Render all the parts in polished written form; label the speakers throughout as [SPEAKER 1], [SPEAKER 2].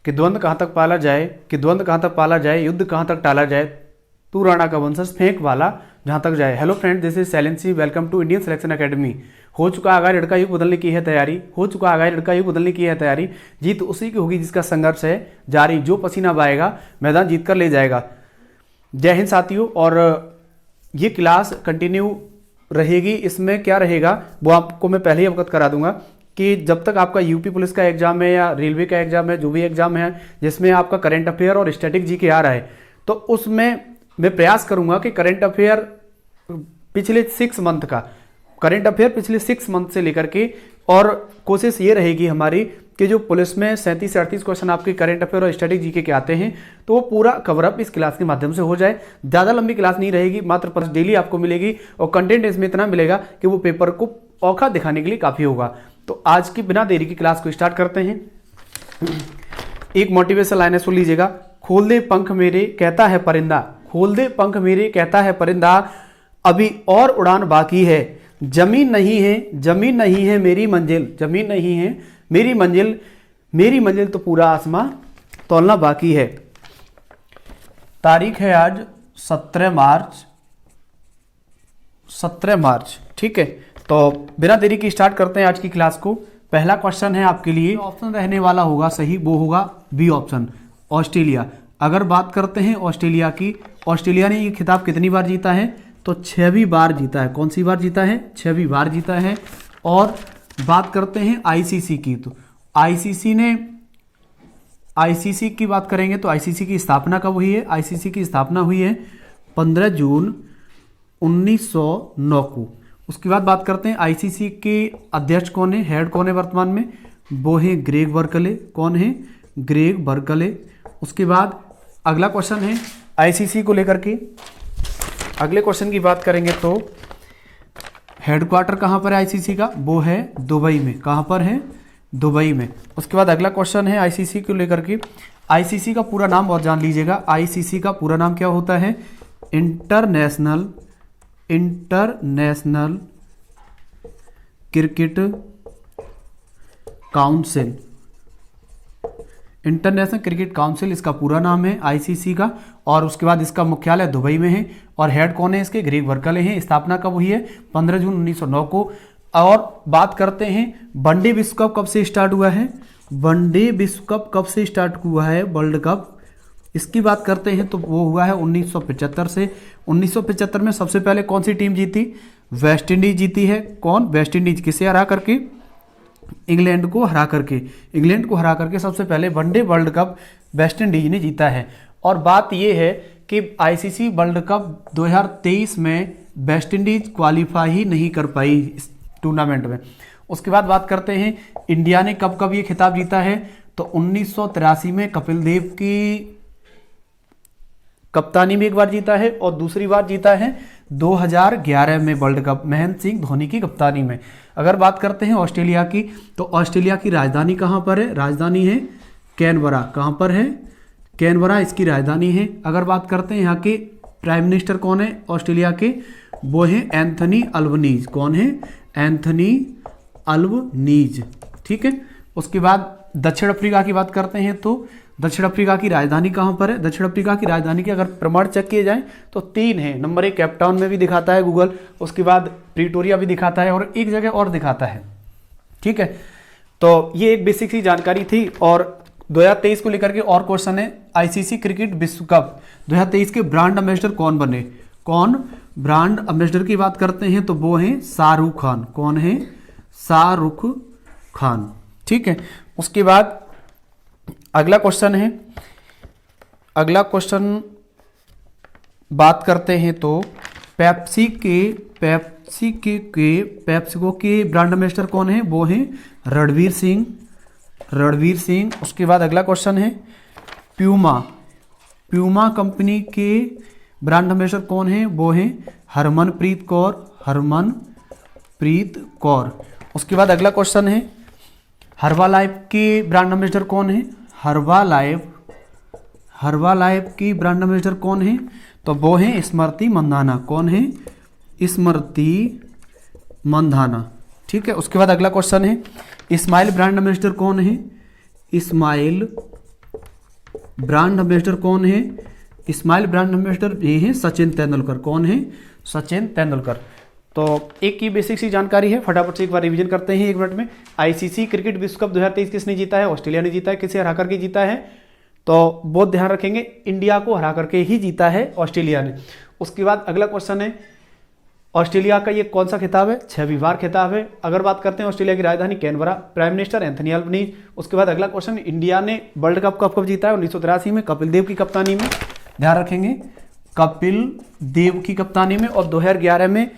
[SPEAKER 1] कि द्वंद्व कहाँ तक पाला जाए, कि द्वंद्व कहाँ तक पाला जाए, युद्ध कहाँ तक टाला जाए, तू राणा का वंशज फेंक वाला जहाँ तक जाए। हेलो फ्रेंड, दिस इज सैलेंसी, welcome to Indian selection academy. हो चुका आगाह ऋण का युग बदलने की है तैयारी, हो चुका आगाह ऋण का युग बदलने की है तैयारी। जीत उसी की होगी जिसका संघर्ष है जारी, जो पसीना बहाएगा मैदान जीत कर ले जाएगा। जय हिंद साथियों। और ये क्लास कंटिन्यू रहेगी। इसमें क्या रहेगा वो आपको मैं पहले ही अवगत करा दूंगा कि जब तक आपका यूपी पुलिस का एग्जाम है या रेलवे का एग्जाम है, जो भी एग्जाम है जिसमें आपका करंट अफेयर और स्टैटिक जीके आ रहा है, तो उसमें मैं प्रयास करूंगा कि करंट अफेयर पिछले 6 मंथ का, करंट अफेयर पिछले 6 मंथ से लेकर के, और कोशिश ये रहेगी हमारी कि जो पुलिस में 37 से 38 क्वेश्चन आपके करंट अफेयर और स्टैटिक जीके के आते हैं तो वो पूरा कवरअप इस क्लास के माध्यम से हो जाए। ज़्यादा लंबी क्लास नहीं रहेगी, मात्र 5 डेली आपको मिलेगी और कंटेंट इसमें इतना मिलेगा कि वो पेपर को औखा दिखाने के लिए काफ़ी होगा। तो आज की बिना देरी की क्लास को स्टार्ट करते हैं। एक मोटिवेशन लाइन है, सुन लीजिएगा। खोल दे पंख मेरे कहता है परिंदा, खोल दे पंख मेरे कहता है परिंदा, अभी और उड़ान बाकी है। जमीन नहीं है, जमीन नहीं है मेरी मंजिल, जमीन नहीं है मेरी मंजिल, मेरी मंजिल तो पूरा आसमां तौलना बाकी है। तारीख है आज 17 मार्च, 17 मार्च। ठीक है, तो बिना देरी की स्टार्ट करते हैं आज की क्लास को। पहला क्वेश्चन है आपके लिए, ऑप्शन रहने वाला होगा सही, वो होगा बी ऑप्शन, ऑस्ट्रेलिया। अगर बात करते हैं ऑस्ट्रेलिया की, ऑस्ट्रेलिया ने ये खिताब कितनी बार जीता है, तो 6वीं बार जीता है। कौन सी बार जीता है, 6वीं बार जीता है। और बात करते हैं आईसीसी की, तो आईसीसी ने, आईसीसी की बात करेंगे तो आईसीसी की स्थापना कब हुई है, आईसीसी की स्थापना हुई है 15 जून 1909 को। उसके बाद बात करते हैं आईसीसी के अध्यक्ष कौन है, हेड कौन है वर्तमान में, वो है ग्रेग बर्कले। कौन है, ग्रेग बर्कले। उसके बाद अगला क्वेश्चन है आईसीसी को लेकर के, अगले क्वेश्चन की बात करेंगे तो हेडक्वार्टर कहाँ पर है आईसीसी का, वो है दुबई में। कहाँ पर है, दुबई में। उसके बाद अगला क्वेश्चन है आईसीसी को लेकर के, आईसीसी का पूरा नाम और जान लीजिएगा। आईसीसी का पूरा नाम क्या होता है, international cricket council, international cricket council इसका पूरा नाम है आईसीसी का। और उसके बाद इसका मुख्यालय दुबई में है और हेड कौन है इसके, ग्रेग बर्कले हैं। स्थापना कब हुई है, 15 जून 1909 को। और बात करते हैं वनडे विश्व कप कब से स्टार्ट हुआ है, वनडे विश्व कप कब से स्टार्ट हुआ है, वर्ल्ड कप, इसकी बात करते हैं तो वो हुआ है 1975 से। 1975 में सबसे पहले कौन सी टीम जीती, वेस्ट इंडीज जीती है। कौन, वेस्ट इंडीज। किसे हरा करके, इंग्लैंड को हरा करके, इंग्लैंड को हरा करके सबसे पहले one day world cup West Indies ने जीता है। और बात यह है कि आईसीसी वर्ल्ड कप 2023 में वेस्ट इंडीज क्वालिफाई ही नहीं कर पाई इस टूर्नामेंट में। उसके बाद बात करते हैं इंडिया ने कब कब ये खिताब जीता है, तो 1983 में कपिल देव की कप्तानी में एक बार जीता है और दूसरी बार जीता है 2011 में वर्ल्ड कप महेंद्र सिंह धोनी की कप्तानी में। अगर बात करते हैं ऑस्ट्रेलिया की, तो ऑस्ट्रेलिया की राजधानी कहाँ पर है, राजधानी है कैनबरा। कहाँ पर है, कैनबरा इसकी राजधानी है। अगर बात करते हैं यहाँ के प्राइम मिनिस्टर कौन है ऑस्ट्रेलिया के, वो है एंथनी अल्बनीज। कौन है, एंथनी अल्बनीज। ठीक है। उसके बाद दक्षिण अफ्रीका की बात करते हैं तो दक्षिण अफ्रीका की राजधानी कहाँ पर है, दक्षिण अफ्रीका की राजधानी के अगर प्रमाण चेक किए जाएं तो 3 है। नंबर 1 केपटाउन में भी दिखाता है गूगल, उसके बाद प्रीटोरिया भी दिखाता है और एक जगह और दिखाता है। ठीक है, तो ये एक बेसिक सी जानकारी थी। और 2023 को लेकर के और क्वेश्चन है, आईसीसी क्रिकेट विश्व कप 2023 के ब्रांड एम्बेसडर कौन बने। कौन, ब्रांड एम्बेसडर की बात करते हैं तो वो है शाहरुख खान। कौन है, शाहरुख खान। ठीक है। उसके बाद अगला क्वेश्चन है, अगला क्वेश्चन बात करते हैं तो पेप्सिको के ब्रांड एम्बेसडर कौन है, वो है रणवीर सिंह, रणवीर सिंह। उसके बाद अगला क्वेश्चन है प्यूमा कंपनी के ब्रांड एम्बेसडर कौन है, वो है हरमनप्रीत कौर, हरमनप्रीत कौर। उसके बाद अगला क्वेश्चन है हर्बालाइफ के ब्रांड एम्बेसडर कौन है, हर्बालाइफ की ब्रांड एम्बेसडर कौन है, तो वो है स्मृति मंधाना। कौन है, स्मृति मंधाना। ठीक है। उसके बाद अगला क्वेश्चन है स्माइल ब्रांड एम्बेसडर कौन है, स्माइल ब्रांड एम्बेसडर कौन है? स्माइल ब्रांड एम्बेसडर ये है सचिन तेंदुलकर। कौन है? सचिन तेंदुलकर। तो एक की बेसिक सी जानकारी है, फटाफट से एक बार रिवीजन करते हैं 1 मिनट में। आईसीसी क्रिकेट विश्व कप 2023 किसने जीता है? ऑस्ट्रेलिया ने जीता है। किसे हरा करके जीता है? तो बहुत ध्यान रखेंगे, इंडिया को हरा करके ही जीता है ऑस्ट्रेलिया ने। उसके बाद अगला क्वेश्चन है, ऑस्ट्रेलिया का ये कौन सा खिताब है? 6वीं बार खिताब है। अगर बात करते हैं ऑस्ट्रेलिया की राजधानी Canberra, prime minister Anthony Albanese. उसके बाद अगला क्वेश्चन, इंडिया ने वर्ल्ड कप कब जीता है? 1983 में, कपिल देव की कप्तानी में। ध्यान रखेंगे, कपिल देव की कप्तानी में। और 2011 में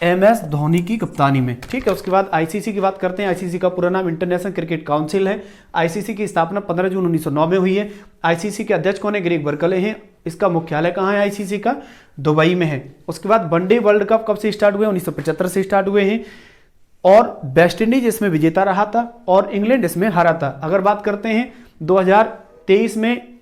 [SPEAKER 1] MS धोनी की कप्तानी में। ठीक है। उसके बाद आईसीसी की बात करते हैं। आईसीसी का पूरा नाम इंटरनेशनल क्रिकेट काउंसिल है। आईसीसी की स्थापना 15 जून 1909 में हुई है। आईसीसी के अध्यक्ष कौन है? ग्रेग बर्कले हैं। इसका मुख्यालय कहाँ है आईसीसी का? दुबई में है। उसके बाद वनडे वर्ल्ड कप कब से स्टार्ट हुए? 1975 से स्टार्ट हुए हैं। और वेस्ट इंडीज इसमें विजेता रहा था और इंग्लैंड इसमें हारा था। अगर बात करते हैं 2023 में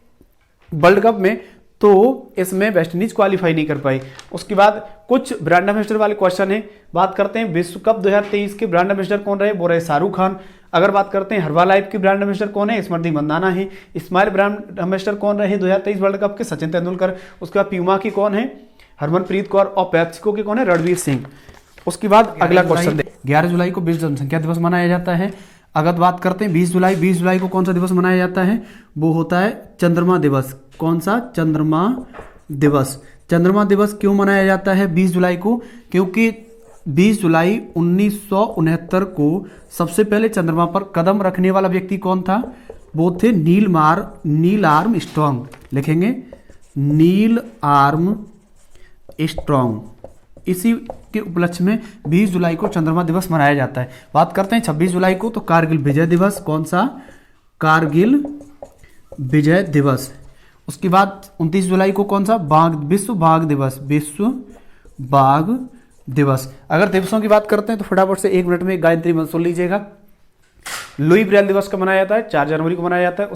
[SPEAKER 1] वर्ल्ड कप में, तो इसमें वेस्ट इंडीज क्वालिफाई नहीं कर पाई। उसके बाद कुछ ब्रांड एम्बेसडर वाले क्वेश्चन है। बात करते हैं विश्व कप 2023 के ब्रांड एम्बेसडर कौन रहे? वो रहे शाहरुख खान। अगर बात करते हैं हर्बालाइफ की ब्रांड एम्बेसडर कौन है? स्मृति मंदाना है। स्माइल ब्रांड एम्बेसडर कौन रहे 2023 वर्ल्ड कप के? सचिन तेंदुलकर। उसके बाद प्यूमा की कौन है? हरमनप्रीत कौर। और पेप्सिको की कौन है? रणवीर सिंह। उसके बाद अगला क्वेश्चन, 11 जुलाई को विश्व जनसंख्या दिवस मनाया जाता है। अगर बात करते हैं 20 जुलाई को कौन सा दिवस मनाया जाता है? वो होता है चंद्रमा दिवस। कौन सा? चंद्रमा दिवस। चंद्रमा दिवस क्यों मनाया जाता है 20 जुलाई को? क्योंकि 20 जुलाई 1969 को सबसे पहले चंद्रमा पर कदम रखने वाला व्यक्ति कौन था? वो थे नील आर्म स्ट्रॉन्ग। लिखेंगे नील आर्म स्ट्रॉन्ग। इसी के उपलक्ष्य में 20 जुलाई को चंद्रमा दिवस मनाया जाता है। बात करते हैं 26 जुलाई को, तो कारगिल विजय दिवस। कौन सा? कारगिल विजय दिवस। उसके बाद 29 जुलाई को कौन सा? विश्व बाघ दिवस। विश्व बाघ दिवस। अगर दिवसों की बात करते हैं तो फटाफट से 1 मिनट में गायत्री मंत्र सुन लीजिएगा। लुई ब्रेल दिवस कब मनाया जाता है? 4 जनवरी को मनाया जाता है।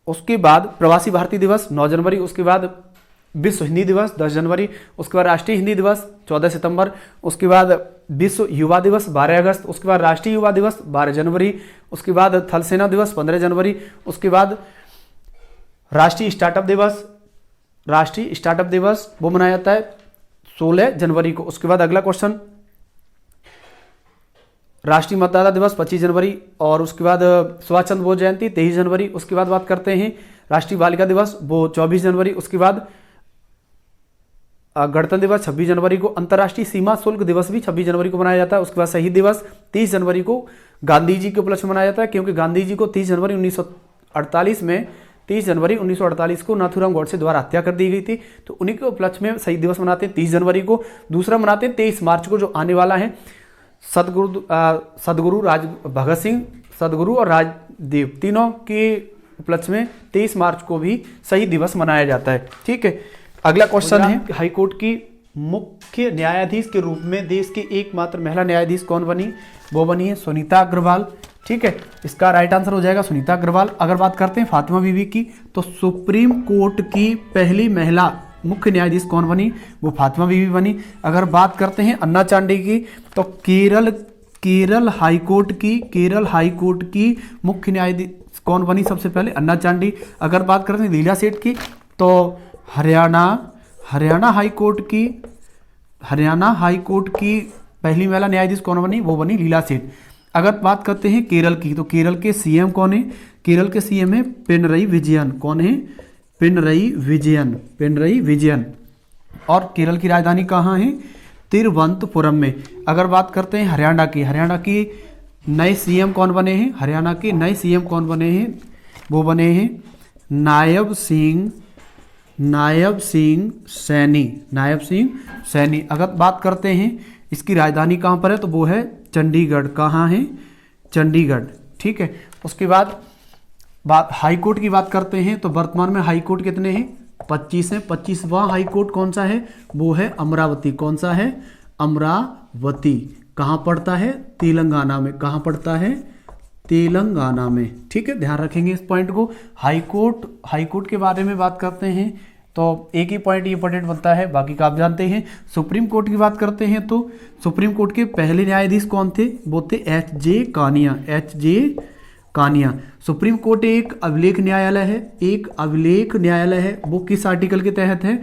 [SPEAKER 1] उसके बाद प्रवासी भारतीय दिवस 9 जनवरी। उसके बाद विश्व हिंदी दिवस 10 जनवरी। उसके बाद राष्ट्रीय हिंदी दिवस 14 सितंबर। उसके बाद विश्व युवा दिवस 12 अगस्त। उसके बाद राष्ट्रीय युवा दिवस 12 जनवरी। उसके बाद थल सेना दिवस 15 जनवरी। उसके बाद राष्ट्रीय स्टार्टअप दिवस वो मनाया जाता है 16 जनवरी को। उसके बाद अगला क्वेश्चन, राष्ट्रीय मतदाता दिवस 25 जनवरी। और उसके बाद सुभाष चंद्र बोस जयंती 23 जनवरी। उसके बाद बात करते हैं राष्ट्रीय बालिका दिवस, वो 24 जनवरी। उसके बाद गणतंत्र दिवस 26 जनवरी को। अंतर्राष्ट्रीय सीमा शुल्क दिवस भी 26 जनवरी को मनाया जाता है। उसके बाद शहीद दिवस 30 जनवरी को गांधी जी के उपलक्ष्य में मनाया जाता है, क्योंकि गांधी जी को 30 जनवरी 1948 को नाथूराम गोडसे द्वारा हत्या कर दी गई थी। तो उन्हीं के उपलक्ष्य में शहीद दिवस मनाते हैं 30 जनवरी को। दूसरा मनाते हैं 23 मार्च को, जो आने वाला है। भगत सिंह, सदगुरु और राजदेव तीनों के उपलक्ष्य में 23 मार्च को भी शहीद दिवस मनाया जाता है। ठीक है। अगला क्वेश्चन है, हाईकोर्ट की मुख्य न्यायाधीश के रूप में देश की एकमात्र महिला न्यायाधीश कौन बनी? वो बनी है सुनीता अग्रवाल। ठीक है, इसका राइट आंसर हो जाएगा सुनीता अग्रवाल। अगर बात करते हैं फातिमा बीबी की, तो सुप्रीम कोर्ट की पहली महिला मुख्य न्यायाधीश कौन बनी? वो फातिमा बीबी बनी। अगर बात करते हैं अन्ना चांडी की, तो केरल हाईकोर्ट की मुख्य न्यायाधीश कौन बनी सबसे पहले? अन्ना चांडी। अगर बात करते हैं लीला सेठ की, तो हरियाणा हाईकोर्ट की पहली महिला न्यायाधीश कौन बनी? वो बनी लीला सेठ। अगर बात करते हैं केरल की, तो केरल के सीएम कौन है? केरल के सीएम है पिनरई विजयन। कौन है? पिनरई विजयन। और केरल की राजधानी कहाँ है? तिरुवनंतपुरम में। अगर बात करते हैं हरियाणा की नए सीएम कौन बने हैं? हरियाणा के नए सीएम कौन बने हैं? वो बने हैं नायब सिंह सैनी। अगर बात करते हैं इसकी राजधानी कहाँ पर है, तो वो है चंडीगढ़। कहाँ है? चंडीगढ़। ठीक है। उसके बाद हाईकोर्ट की बात करते हैं, तो वर्तमान में हाईकोर्ट कितने हैं? 25 हैं। 25वां हाईकोर्ट कौन सा है? वो है अमरावती। कौन सा है? अमरावती। कहाँ पड़ता है? तेलंगाना में। कहाँ पड़ता है? तेलंगाना में। ठीक है, ध्यान रखेंगे इस पॉइंट को। हाईकोर्ट के बारे में बात करते हैं तो एक ही पॉइंट इंपॉर्टेंट बनता है, बाकी का आप जानते हैं। सुप्रीम कोर्ट की बात करते हैं तो सुप्रीम कोर्ट के पहले न्यायाधीश कौन थे? वो थे H J Kania. Supreme court एक अभिलेख न्यायालय है, एक अभिलेख न्यायालय है, वो किस आर्टिकल के तहत है?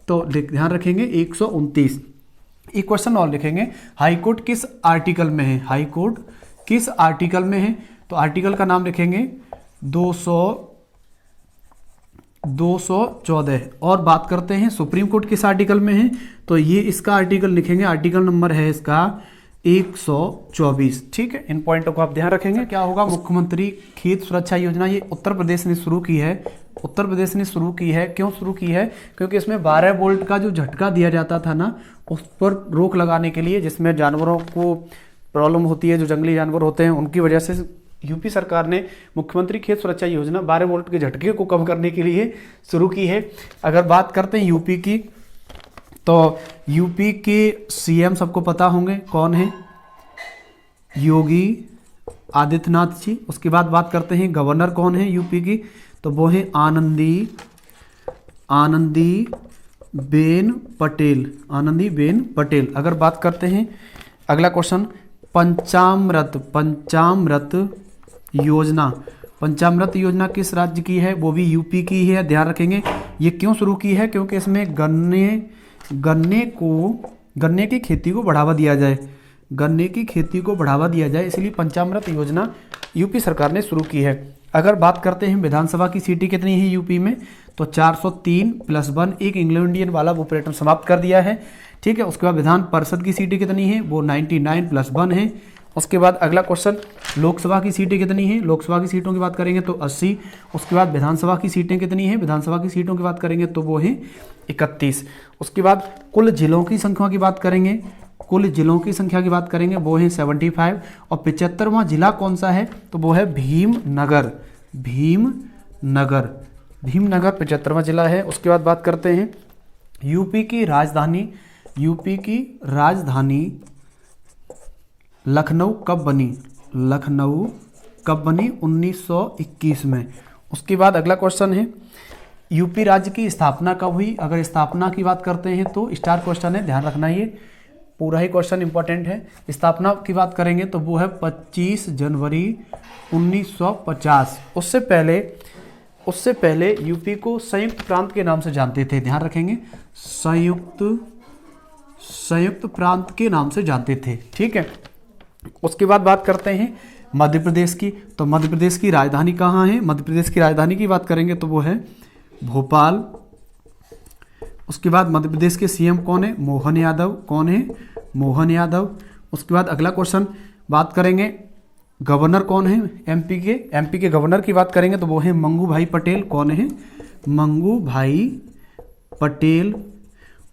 [SPEAKER 1] तो ध्यान रखेंगे 129। एक क्वेश्चन और लिखेंगे, हाई कोर्ट किस आर्टिकल में है? हाई कोर्ट किस आर्टिकल में है? तो आर्टिकल का नाम लिखेंगे 214। और बात करते हैं सुप्रीम कोर्ट किस आर्टिकल में है? तो ये इसका आर्टिकल लिखेंगे, आर्टिकल नंबर है इसका 124। ठीक है, इन पॉइंटों को आप ध्यान रखेंगे। क्या होगा? मुख्यमंत्री खेत सुरक्षा योजना ये उत्तर प्रदेश ने शुरू की है। उत्तर प्रदेश ने शुरू की है, क्यों शुरू की है? क्योंकि इसमें 12 वोल्ट का जो झटका दिया जाता था ना, उस पर रोक लगाने के लिए, जिसमें जानवरों को प्रॉब्लम होती है, जो जंगली जानवर होते हैं उनकी वजह से यूपी सरकार ने मुख्यमंत्री खेत सुरक्षा योजना 12 वोल्ट के झटके को कम करने के लिए शुरू की है। अगर बात करते हैं यूपी की, तो यूपी के सीएम सबको पता होंगे, कौन है? योगी आदित्यनाथ जी। उसके बाद बात करते हैं गवर्नर कौन है यूपी की? तो वो है आनंदीबेन पटेल। अगर बात करते हैं अगला क्वेश्चन, पंचामृत योजना किस राज्य की है? वो भी यूपी की है, ध्यान रखेंगे। ये क्यों शुरू की है? क्योंकि इसमें गन्ने की खेती को बढ़ावा दिया जाए, इसलिए पंचामृत योजना यूपी सरकार ने शुरू की है। अगर बात करते हैं विधानसभा की सीटें कितनी है यूपी में, तो 403+1, एक एंग्लो इंडियन वाला वो पैटर्न समाप्त कर दिया है। ठीक है, उसके बाद विधान परिषद की सीटें कितनी है? वो 99+1 है। उसके बाद अगला क्वेश्चन, लोकसभा की सीटें कितनी हैं? लोकसभा की सीटों की बात करेंगे तो 80। उसके बाद विधानसभा की सीटें कितनी हैं? विधानसभा की सीटों की बात करेंगे तो वो है 31। उसके बाद कुल जिलों की संख्या की बात करेंगे, वो है 75। और 75वां जिला कौन सा है? तो वो है भीमनगर 75वां जिला है। उसके बाद बात करते हैं यूपी की राजधानी लखनऊ कब बनी? 1921 में। उसके बाद अगला क्वेश्चन है, यूपी राज्य की स्थापना कब हुई? अगर स्थापना की बात करते हैं तो स्टार क्वेश्चन है, ध्यान रखना, ये पूरा ही क्वेश्चन इंपॉर्टेंट है। स्थापना की बात करेंगे तो वो है 25 जनवरी 1950। उससे पहले यूपी को संयुक्त प्रांत के नाम से जानते थे, ध्यान रखेंगे, संयुक्त प्रांत के नाम से जानते थे। ठीक है, उसके बाद बात करते हैं मध्य प्रदेश की। तो मध्य प्रदेश की राजधानी कहाँ है? मध्य प्रदेश की राजधानी की बात करेंगे तो वो है भोपाल। उसके बाद मध्य प्रदेश के सीएम कौन है? मोहन यादव। उसके बाद अगला क्वेश्चन बात करेंगे, गवर्नर कौन है एमपी के गवर्नर की बात करेंगे तो वो है मंगू भाई पटेल। कौन है? मंगू भाई पटेल।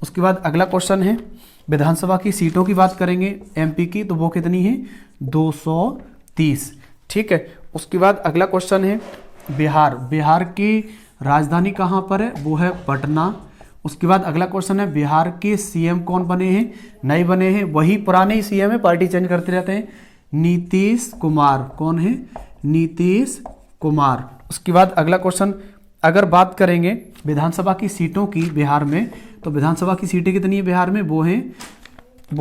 [SPEAKER 1] उसके बाद अगला क्वेश्चन है, विधानसभा की सीटों की बात करेंगे एमपी की, तो वो कितनी है? 230। ठीक है, उसके बाद अगला क्वेश्चन है बिहार की राजधानी कहाँ पर है? वो है पटना। उसके बाद अगला क्वेश्चन है, बिहार के सीएम कौन बने हैं? नए बने हैं, वही पुराने ही सीएम है, पार्टी चेंज करते रहते हैं, नीतीश कुमार। कौन है? नीतीश कुमार। उसके बाद अगला क्वेश्चन, अगर बात करेंगे विधानसभा की सीटों की बिहार में, तो विधानसभा की सीटें कितनी है बिहार में? वो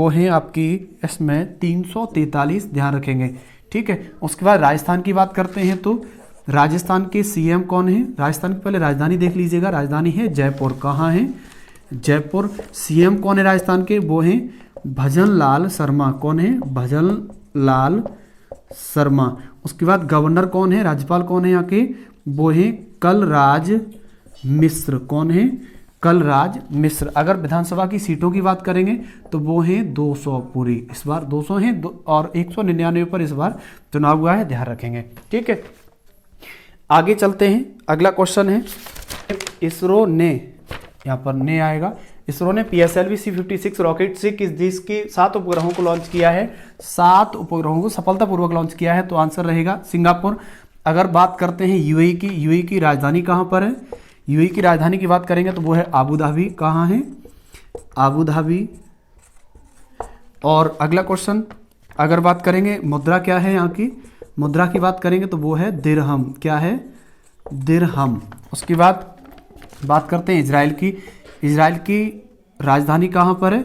[SPEAKER 1] हैं आपकी इसमें 343, ध्यान रखेंगे। ठीक है, उसके बाद राजस्थान की बात करते हैं तो राजस्थान के सीएम कौन है? राजस्थान की पहले राजधानी देख लीजिएगा, राजधानी है जयपुर। कहाँ है? जयपुर। सीएम कौन है राजस्थान के? वो हैं भजनलाल शर्मा। कौन है? भजनलाल शर्मा। उसके बाद गवर्नर कौन है? राज्यपाल कौन है यहाँ के? वो है कलराज मिश्र। कौन है? कलराज मिश्र। अगर विधानसभा की सीटों की बात करेंगे तो वो हैं 200 पूरी, इस बार 200 हैं और 199 पर इस बार चुनाव हुआ है, ध्यान रखेंगे। ठीक है, आगे चलते हैं। अगला क्वेश्चन है, इसरो ने, यहाँ पर ने आएगा, इसरो ने PSLV C56 रॉकेट से जिसके 7 उपग्रहों को लॉन्च किया है, 7 उपग्रहों को सफलतापूर्वक लॉन्च किया है, तो आंसर रहेगा सिंगापुर। अगर बात करते हैं यूएई की राजधानी कहाँ पर है? यूएई की राजधानी की बात करेंगे तो वो है आबू धाबी। कहाँ है? Abu Dhabi. और अगला क्वेश्चन, अगर बात करेंगे मुद्रा क्या है यहाँ की, मुद्रा की बात करेंगे तो वो है दिरहम। क्या है? दिरहम। उसके बाद बात करते हैं इजराइल की राजधानी कहाँ पर है?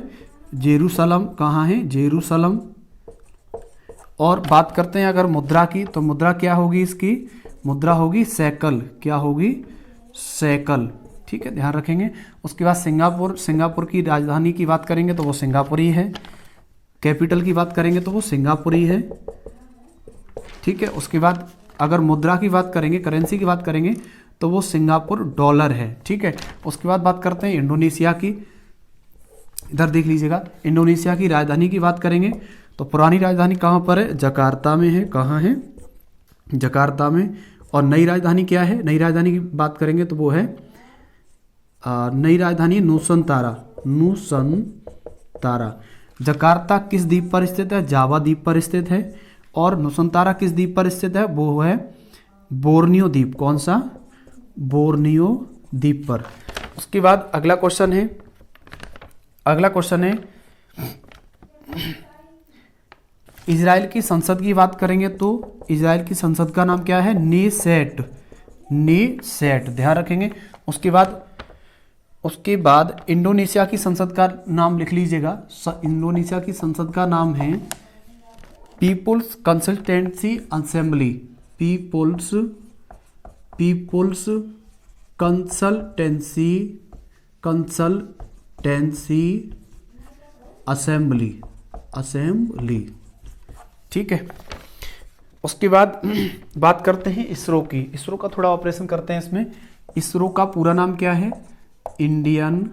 [SPEAKER 1] जेरूसलम। कहाँ है? जेरूसलम। और बात करते हैं अगर मुद्रा की, तो मुद्रा क्या होगी इसकी, मुद्रा होगी सैकल, क्या होगी, सैकल। ठीक है, ध्यान रखेंगे। उसके बाद सिंगापुर, सिंगापुर की राजधानी की बात करेंगे तो वो सिंगापुर ही है। कैपिटल की बात करेंगे तो वो सिंगापुर ही है। ठीक है, उसके बाद अगर मुद्रा की बात करेंगे, करेंसी की बात करेंगे तो वो सिंगापुर डॉलर है। ठीक है, उसके बाद बात करते हैं इंडोनेशिया की। इधर देख लीजिएगा, इंडोनेशिया की राजधानी की बात करेंगे तो पुरानी राजधानी कहाँ पर है, जकार्ता में है। कहाँ है, जकार्ता में। और नई राजधानी क्या है, नई राजधानी की बात करेंगे तो वो है नई राजधानी है नूसनतारा, नूसनतारा। जकार्ता किस द्वीप पर स्थित है, जावा द्वीप पर स्थित है। और नूसनतारा किस द्वीप पर स्थित है, वो है बोर्नियो द्वीप। कौन सा, बोर्नियो द्वीप पर। उसके बाद अगला क्वेश्चन है, अगला क्वेश्चन है इजराइल की संसद की बात करेंगे तो इजराइल की संसद का नाम क्या है, नेसेट, नेसेट, ध्यान रखेंगे। उसके बाद इंडोनेशिया की संसद का नाम लिख लीजिएगा। इंडोनेशिया की संसद का नाम है people's consultancy assembly, people's consultancy assembly. ठीक है, उसके बाद बात करते हैं इसरो की। इसरो का थोड़ा ऑपरेशन करते हैं इसमें। इसरो का पूरा नाम क्या है, Indian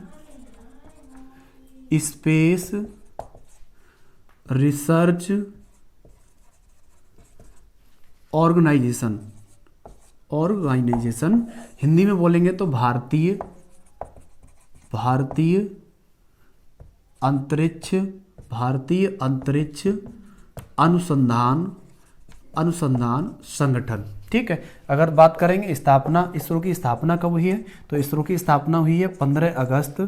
[SPEAKER 1] space research organisation, Hindi में बोलेंगे तो भारतीय अंतरिक्ष अनुसंधान संगठन। ठीक है, अगर बात करेंगे स्थापना, इसरो की स्थापना कब हुई है, तो इसरो की स्थापना हुई है 15 अगस्त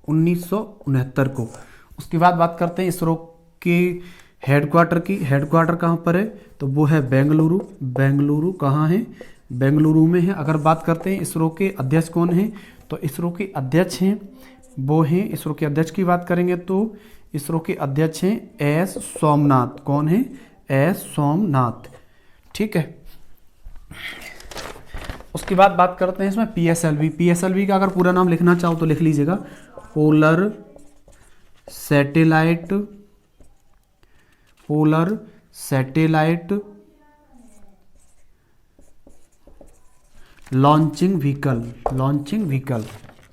[SPEAKER 1] 1969 को। उसके बाद बात करते हैं इसरो के हेडक्वार्टर की। हेडक्वार्टर कहाँ पर है, तो वो है बेंगलुरु। बेंगलुरु कहाँ है, बेंगलुरु में है। अगर बात करते हैं इसरो के अध्यक्ष कौन है, तो इसरो के अध्यक्ष हैं वो हैं, इसरो के अध्यक्ष की बात करेंगे तो इसरो के अध्यक्ष हैं एस सोमनाथ। कौन है, एस सोमनाथ। ठीक है, उसके बाद बात करते हैं इसमें पीएसएलवी। पीएसएलवी का अगर पूरा नाम लिखना चाहो तो लिख लीजिएगा, पोलर सैटेलाइट लॉन्चिंग व्हीकल।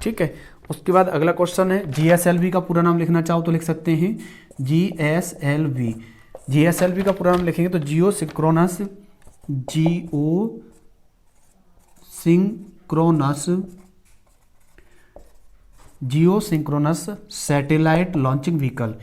[SPEAKER 1] ठीक है, उसके बाद अगला क्वेश्चन है जीएसएलवी का पूरा नाम लिखना चाहो तो लिख सकते हैं जीएसएलवी। जीएसएलवी का पूरा नाम लिखेंगे तो जियो सिंक्रोनस सैटेलाइट लॉन्चिंग व्हीकल।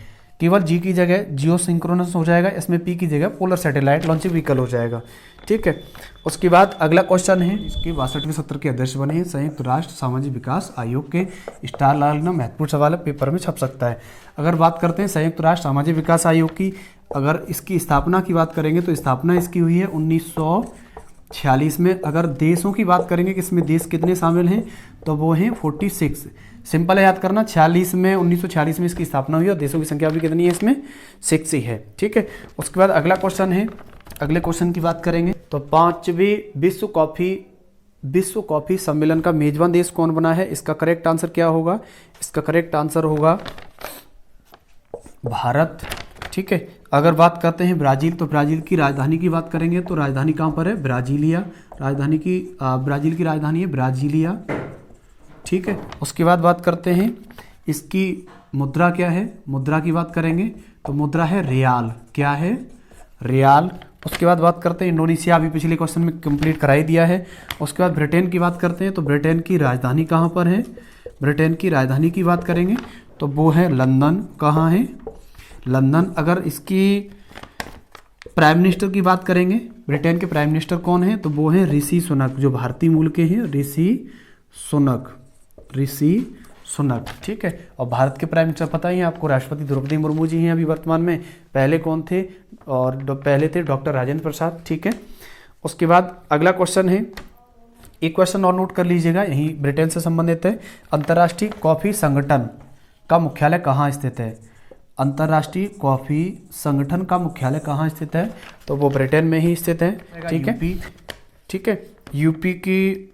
[SPEAKER 1] केवल जी की जगह जियो सिंक्रोनस हो जाएगा, इसमें पी की जगह पोलर सैटेलाइट लॉन्चिंग व्हीकल हो जाएगा। ठीक है, उसके बाद अगला क्वेश्चन है, इसके 62वें सत्र के अध्यक्ष बने हैं संयुक्त राष्ट्र सामाजिक विकास आयोग के। स्टार लाल महत्वपूर्ण सवाल है, पेपर में छप सकता है। अगर बात करते हैं संयुक्त राष्ट्र सामाजिक विकास आयोग की, अगर इसकी स्थापना की बात करेंगे तो स्थापना इसकी हुई है 1946 में। अगर देशों की बात करेंगे कि इसमें देश कितने शामिल हैं, तो वो हैं 46। सिंपल है याद करना, 1946 में इसकी स्थापना हुई और देशों की संख्या भी कितनी है इसमें, 6 ही है। ठीक है, उसके बाद अगला क्वेश्चन है, अगले क्वेश्चन की बात करेंगे तो 5वें विश्व कॉफी सम्मेलन का मेजबान देश कौन बना है। इसका करेक्ट आंसर क्या होगा, इसका करेक्ट आंसर होगा भारत। ठीक है, अगर बात करते हैं ब्राजील, तो ब्राजील की राजधानी की बात करेंगे तो राजधानी कहाँ पर है, ब्राजीलिया। ब्राजील की राजधानी है ब्राजीलिया। ठीक है, उसके बाद बात करते हैं इसकी मुद्रा क्या है। मुद्रा की बात करेंगे तो मुद्रा है रियाल। क्या है, रियाल। उसके बाद बात करते हैं इंडोनेशिया, अभी पिछले क्वेश्चन में कंप्लीट करा ही दिया है। उसके बाद ब्रिटेन की बात करते हैं तो ब्रिटेन की राजधानी कहाँ पर है, ब्रिटेन की राजधानी की बात करेंगे तो वो है लंदन। कहाँ है, लंदन। अगर इसकी प्राइम मिनिस्टर की बात करेंगे, ब्रिटेन के प्राइम मिनिस्टर कौन है, तो वो हैं ऋषि सुनक, जो भारतीय मूल के हैं, ऋषि सुनक। ठीक है, और भारत के प्राइम मिनिस्टर पता ही है आपको, राष्ट्रपति द्रौपदी मुर्मू जी हैं अभी वर्तमान में। पहले कौन थे, और पहले थे डॉक्टर राजेंद्र प्रसाद। ठीक है, उसके बाद अगला क्वेश्चन है, एक क्वेश्चन और नोट कर लीजिएगा, यही ब्रिटेन से संबंधित है। अंतर्राष्ट्रीय कॉफी संगठन का मुख्यालय कहाँ स्थित है। अंतर्राष्ट्रीय कॉफ़ी संगठन का मुख्यालय कहाँ स्थित है? तो वो ब्रिटेन में ही स्थित है। ठीक है, ठीक है। यूपी की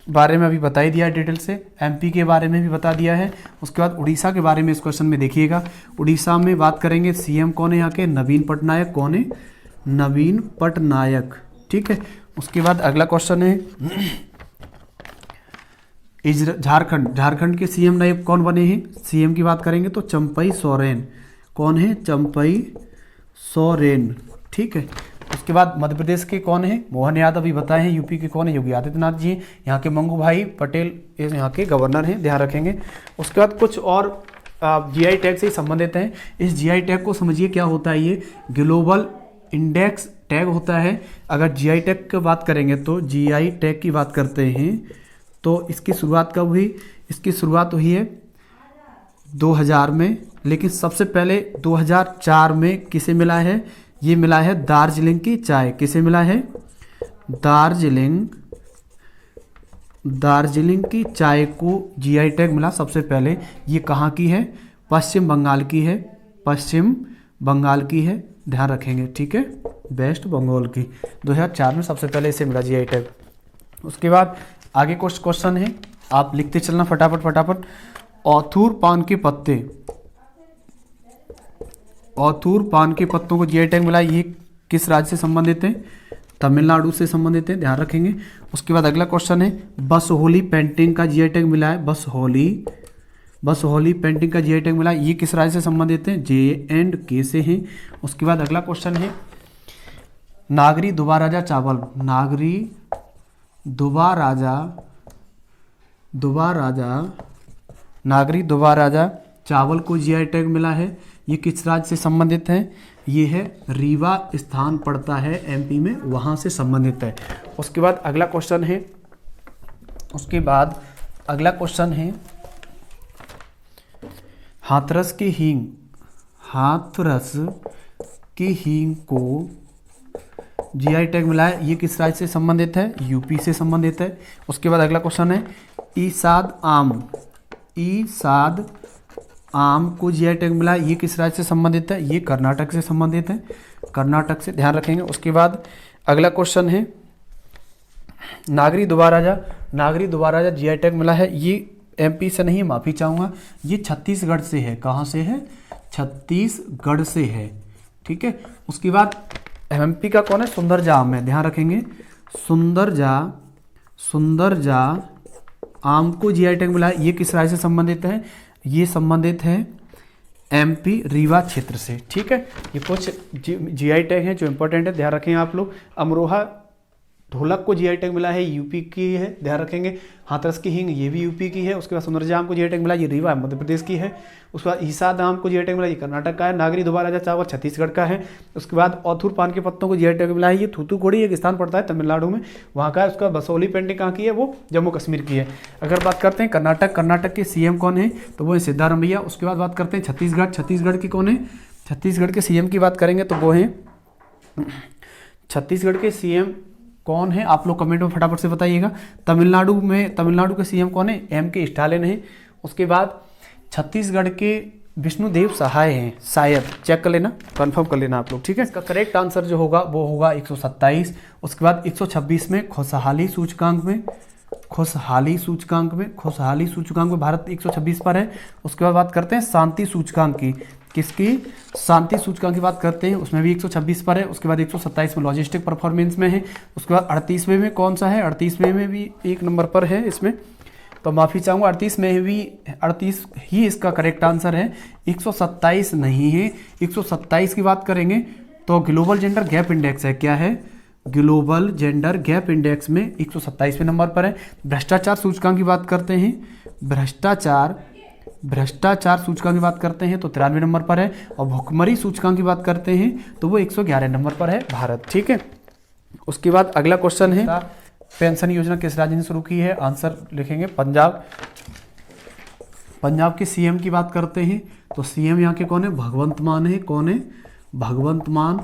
[SPEAKER 1] बारे में अभी बता ही दिया है डिटेल से, एमपी के बारे में भी बता दिया है। उसके बाद उड़ीसा के बारे में इस क्वेश्चन में देखिएगा। उड़ीसा में बात करेंगे, सीएम कौन है यहाँ के? नवीन पटनायक। कौन है? नवीन पटनायक। ठीक है। उसके बाद अगला क्वेश्चन है झारखंड। झारखंड के सीएम नायब कौन बने हैं? सीएम की बात करेंगे तो चंपई सोरेन। कौन है? चंपई सोरेन। ठीक है। उसके बाद मध्य प्रदेश के कौन है? मोहन यादव अभी बताए हैं। यूपी के कौन है? योगी आदित्यनाथ जी। यहाँ के मंगू भाई पटेल यहाँ के गवर्नर हैं, ध्यान रखेंगे। उसके बाद कुछ और जीआई टैग से संबंधित हैं। इस जीआई टैग को समझिए क्या होता है। ये ग्लोबल इंडेक्स टैग होता है। अगर जीआई टैग की बात करेंगे तो जीआई टैग की बात करते हैं तो इसकी शुरुआत कब हुई? इसकी शुरुआत हुई है 2000 में, लेकिन सबसे पहले 2004 में किसे मिला है? ये मिला है दार्जिलिंग की चाय। किसे मिला है? दार्जिलिंग की चाय को जीआई टैग मिला सबसे पहले। ये कहाँ की है? पश्चिम बंगाल की है। पश्चिम बंगाल की है, ध्यान रखेंगे। ठीक है, वेस्ट बंगाल की। 2004 में सबसे पहले इसे मिला जीआई टैग। उसके बाद आगे कुछ क्वेश्चन है, आप लिखते चलना फटाफट फटाफट। ऑथूर पान के पत्ते, ऑथूर पान के पत्तों को जीआई टैग मिला। ये किस राज्य से संबंधित है? तमिलनाडु से संबंधित है, ध्यान रखेंगे। उसके बाद अगला क्वेश्चन है बस होली पेंटिंग का जीआई टैग मिला है। बस होली पेंटिंग का जीआई टैग मिला। ये किस राज्य से संबंधित है? J&K से हैं। उसके बाद अगला क्वेश्चन है नागरी दुबा राजा चावल। नागरी दुबा राजा चावल को जीआई टैग मिला है। ये किस राज्य से संबंधित है? ये है रीवा स्थान पड़ता है एमपी में, वहाँ से संबंधित है। उसके बाद अगला क्वेश्चन है हाथरस की हींग को जीआई टैग मिला है। ये किस राज्य से संबंधित है? यूपी से संबंधित है। उसके बाद अगला क्वेश्चन है ईसाद आम को जीआई टैग मिला है। ये किस राज्य से संबंधित है? ये कर्नाटक से संबंधित है, कर्नाटक से, ध्यान रखेंगे। उसके बाद अगला क्वेश्चन है नागरी दुबा राजा जीआई टैग मिला है। ये एमपी से नहीं, माफ़ी चाहूँगा, ये छत्तीसगढ़ से है। कहाँ से है? छत्तीसगढ़ से है। ठीक है। उसके बाद एमपी का कौन है? सुंदरजा आम है, ध्यान रखेंगे। सुंदरजा आम को जीआई टैग मिला है। ये किस राज्य से संबंधित है? ये संबंधित है एमपी रीवा क्षेत्र से। ठीक है। ये कुछ जीआई टैग हैं जो इंपॉर्टेंट है, ध्यान रखेंगे आप लोग। अमरोहा ढोलक को जीआई टैग मिला है, यूपी की है, ध्यान रखेंगे। हाथरस की हींग ये भी यूपी की है। उसके बाद सुंदरजा आम को जीआई टैग मिला, ये रीवा मध्य प्रदेश की है। उसके बाद ईसाद आम को जीआई टैग मिला, ये कर्नाटक का है। नागरी दुबा राजा चावल छत्तीसगढ़ का है। उसके बाद ऑथूर पान के पत्तों को जीआई टैग मिला है, ये थूथुकुड़ी एक स्थान पड़ता है तमिलनाडु में, वहाँ का है। उसका बसोली पेंटिंग कहाँ की है? वो जम्मू कश्मीर की है। अगर बात करते हैं कर्नाटक के सीएम कौन है? तो वो है सिद्धारमैया। उसके बाद बात करते हैं छत्तीसगढ़ की कौन है? छत्तीसगढ़ के सीएम की बात करेंगे तो वो है, छत्तीसगढ़ के सीएम कौन है? आप लोग कमेंट में फटाफट से बताइएगा। तमिलनाडु के सीएम कौन है? M.K. स्टालिन है। उसके बाद छत्तीसगढ़ के विष्णुदेव सहाय हैं, शायद, चेक कर लेना, कंफर्म कर लेना आप लोग। ठीक है। इसका करेक्ट आंसर जो होगा वो होगा 127। उसके बाद 126 में खुशहाली सूचकांक में भारत 126 पर है। उसके बाद बात करते हैं शांति सूचकांक की। किसकी? शांति सूचकांक की बात करते हैं, उसमें भी 126 पर है। उसके बाद 127 में लॉजिस्टिक परफॉर्मेंस में है। उसके बाद 38वें में कौन सा है? 38वें में भी 1 नंबर पर है इसमें, तो माफ़ी चाहूँगा, 38 ही इसका करेक्ट आंसर है, 127 नहीं है। 127 की बात करेंगे तो ग्लोबल जेंडर गैप इंडेक्स है। क्या है? ग्लोबल जेंडर गैप इंडेक्स में 127वें नंबर पर है। भ्रष्टाचार सूचकांक की बात करते हैं, भ्रष्टाचार सूचकांक की बात करते हैं तो 93 नंबर पर है। और भुखमरी सूचकांक की बात करते हैं तो वो 111 नंबर पर है भारत। ठीक है। उसके बाद अगला क्वेश्चन है पेंशन योजना किस राज्य ने शुरू की है? आंसर लिखेंगे पंजाब के सीएम की बात करते हैं तो सीएम यहाँ के कौन है? भगवंत मान है। कौन है? भगवंत मान।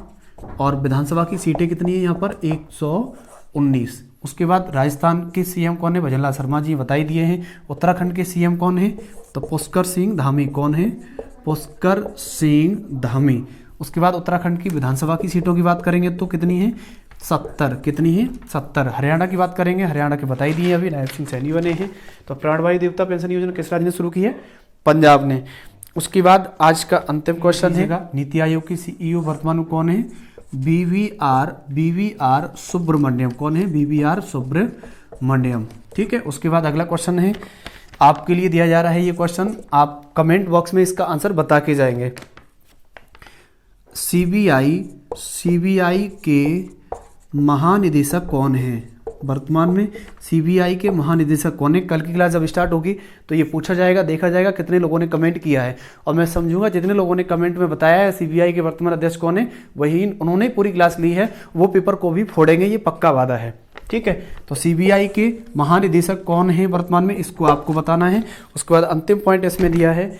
[SPEAKER 1] और विधानसभा की सीटें कितनी है यहाँ पर? 119। उसके बाद राजस्थान के सीएम कौन है? भजनलाल शर्मा जी बता ही दिए हैं। उत्तराखंड के सीएम कौन है? तो पुष्कर सिंह धामी। कौन है? पुष्कर सिंह धामी। उसके बाद उत्तराखंड की विधानसभा की सीटों की बात करेंगे तो कितनी है, 70। कितनी है, 70। हरियाणा की बात करेंगे, हरियाणा के बताई दिए अभी, नायब सिंह सैनी बने हैं। तो प्राणवायु देवता पेंशन योजना किस राज्य ने शुरू की है, पंजाब ने। उसके बाद आज का अंतिम क्वेश्चन है, नीति आयोग की सीईओ वर्तमान में कौन है, बीवीआर सुब्रमण्यम। कौन है, बीवीआर सुब्रमण्यम। ठीक है। उसके बाद अगला क्वेश्चन है, आपके लिए दिया जा रहा है ये क्वेश्चन, आप कमेंट बॉक्स में इसका आंसर बता के जाएंगे। सीबीआई के महानिदेशक कौन है, वर्तमान में सीबीआई के महानिदेशक कौन है। कल की क्लास जब स्टार्ट होगी तो ये पूछा जाएगा, देखा जाएगा कितने लोगों ने कमेंट किया है, और मैं समझूंगा जितने लोगों ने कमेंट में बताया है सीबीआई के वर्तमान अध्यक्ष कौन है, वही उन्होंने पूरी क्लास ली है, वो पेपर को भी फोड़ेंगे, ये पक्का वादा है। ठीक है। तो सीबीआई के महानिदेशक कौन है वर्तमान में, इसको आपको बताना है। उसके बाद अंतिम पॉइंट इसमें दिया है,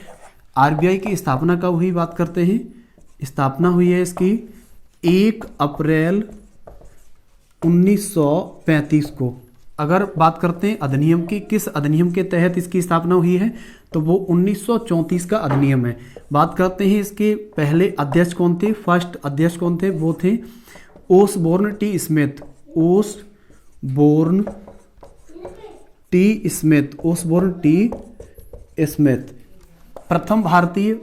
[SPEAKER 1] आरबीआई की स्थापना कब हुई, बात करते हैं। स्थापना हुई है इसकी 1 अप्रैल 1935 को। अगर बात करते हैं अधिनियम की, किस अधिनियम के तहत इसकी स्थापना हुई है, तो वो 1934 का अधिनियम है। बात करते हैं इसके पहले अध्यक्ष कौन थे, फर्स्ट अध्यक्ष कौन थे, वो थे Osborne T Smith. Osborne T Smith प्रथम भारतीय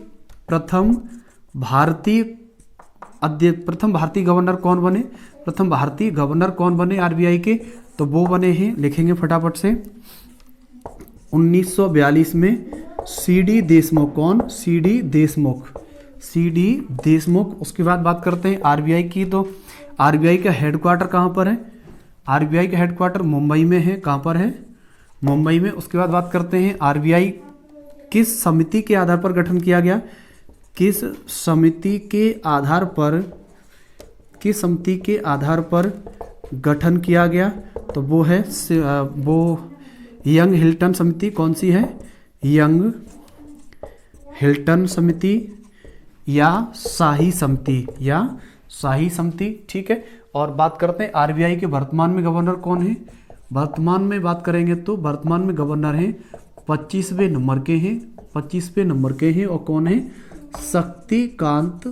[SPEAKER 1] गवर्नर कौन बने, प्रथम भारतीय गवर्नर कौन बने आरबीआई के, तो वो बने हैं, लिखेंगे फटाफट से, 1942 में सीडी देशमुख। कौन, सीडी देशमुख। उसके बाद बात करते हैं आरबीआई की, तो आरबीआई का हेडक्वार्टर कहाँ पर है, आरबीआई का हेडक्वार्टर मुंबई में है। कहाँ पर है, मुंबई में। उसके बाद बात करते हैं आरबीआई किस समिति के आधार पर गठन किया गया, किस समिति के आधार पर गठन किया गया, तो वो है यंग हिल्टन समिति। कौन सी है, यंग हिल्टन समिति या शाही समिति। ठीक है। और बात करते हैं आरबीआई के वर्तमान में गवर्नर कौन है, वर्तमान में बात करेंगे तो वर्तमान में गवर्नर हैं 25वें नंबर के हैं, और कौन है, शक्तिकांत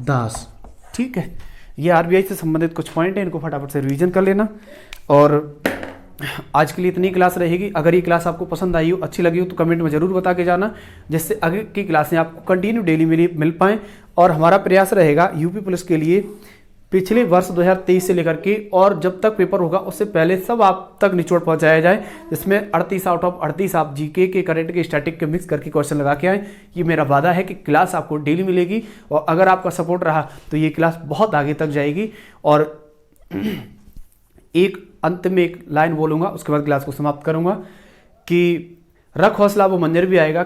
[SPEAKER 1] दास। ठीक है। ये आरबीआई से संबंधित कुछ पॉइंट है, इनको फटाफट से रिवीजन कर लेना। और आज के लिए इतनी क्लास रहेगी। अगर ये क्लास आपको पसंद आई हो, अच्छी लगी हो, तो कमेंट में जरूर बता के जाना, जिससे आगे की क्लासें आपको कंटिन्यू डेली मिल पाएँ। और हमारा प्रयास रहेगा यूपी पुलिस के लिए पिछले वर्ष 2023 से लेकर के और जब तक पेपर होगा उससे पहले सब आप तक निचोड़ पहुंचाया जाए, जिसमें 38 आउट ऑफ 38 आप जीके के, करंट के, स्टैटिक के मिक्स करके क्वेश्चन लगा के आए। ये मेरा वादा है कि क्लास आपको डेली मिलेगी, और अगर आपका सपोर्ट रहा तो ये क्लास बहुत आगे तक जाएगी। और एक अंत में एक लाइन बोलूँगा, उसके बाद क्लास को समाप्त करूँगा कि रख हौसला वो मंजर भी आएगा,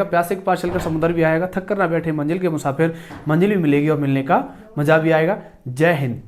[SPEAKER 1] प्यासे के पास चलकर समुद्र भी आएगा, थक कर ना बैठे मंजिल के मुसाफिर, मंजिल भी मिलेगी और मिलने का मजा भी आएगा। जय हिंद।